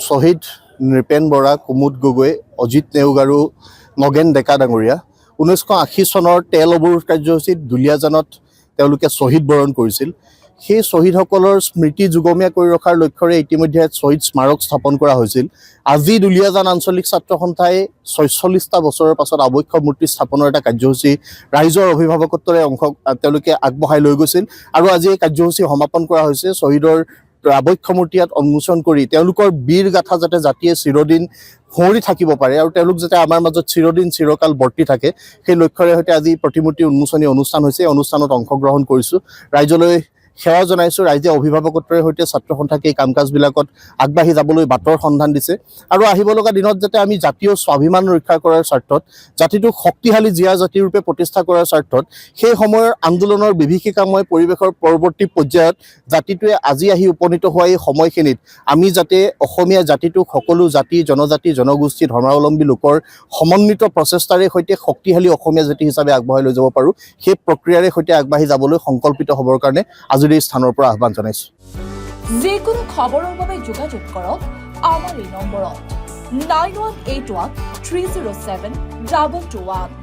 শ্বহীদ নৃপেন বৰা, কুমুদ গগৈ, অজিত নেওগ আৰু নগেন ডেকা ডাঙৰীয়া 1980 চনৰ তেল অৱৰোধ কাৰ্যসূচীত দুলীয়াজানত তেওঁলোকে শ্বহীদ বৰণ কৰিছিল। সেই শ্বহীদসকলৰ স্মৃতি যুগমীয়া কৰি ৰখাৰ লক্ষ্যৰে ইতিমধ্যে শ্বহীদ স্মাৰক স্থাপন কৰা হৈছিল। আজি দুলীয়াজান আঞ্চলিক ছাত্ৰ সন্থাই 46টা বছৰৰ পাছত আবক্ষ মূৰ্তি স্থাপনৰ এটা কাৰ্যসূচী ৰাইজৰ অভিভাৱকত্বৰে তেওঁলোকে আগবঢ়াই লৈ গৈছিল আৰু আজি এই কাৰ্যসূচী সমাপন কৰা হৈছে। শ্বহীদৰ আবক্ষ মূৰ্তি ইয়াত উন্মোচন কৰি তেওঁলোকৰ বীৰ গাথা যাতে জাতিয়ে চিৰদিন সোঁৱৰি থাকিব পাৰে আৰু তেওঁলোক যাতে আমাৰ মাজত চিৰদিন চিৰকাল বৰ্তি থাকে, সেই লক্ষ্যৰে সৈতে আজি প্ৰতিমূৰ্তি উন্মোচনী অনুষ্ঠান হৈছে। এই অনুষ্ঠানত অংশগ্ৰহণ কৰিছোঁ, ৰাইজলৈ সেৱা জনাইছোঁ। ৰাইজে অভিভাৱকত্বৰে সৈতে ছাত্ৰ সন্থাক এই কাম কাজবিলাকত আগবাঢ়ি যাবলৈ বাটৰ সন্ধান দিছে আৰু আহিব লগা দিনত যাতে আমি জাতীয় স্বাভিমান ৰক্ষা কৰাৰ স্বাৰ্থত, জাতিটোক শক্তিশালী জীয়া জাতিৰূপে প্ৰতিষ্ঠা কৰাৰ স্বাৰ্থত, সেই সময়ৰ আন্দোলনৰ বিভীষিকাময় পৰিৱেশৰ পৰৱৰ্তী পৰ্যায়ত জাতিটোৱে আজি আহি উপনীত হোৱা এই সময়খিনিত আমি যাতে অসমীয়া জাতিটোক সকলো জাতি, জনজাতি, জনগোষ্ঠী, ধৰ্মাৱলম্বী লোকৰ সমন্বিত প্ৰচেষ্টাৰে সৈতে শক্তিশালী অসমীয়া জাতি হিচাপে আগবঢ়াই লৈ যাব পাৰোঁ, সেই প্ৰক্ৰিয়াৰে সৈতে আগবাঢ়ি যাবলৈ সংকল্পিত হ'বৰ কাৰণে আজিৰ এই স্থানৰ পৰা আহ্বান জনাইছোঁ। যিকোনো খবৰৰ বাবে যোগাযোগ কৰক আমাৰ এই নম্বৰত 9181 307 2221।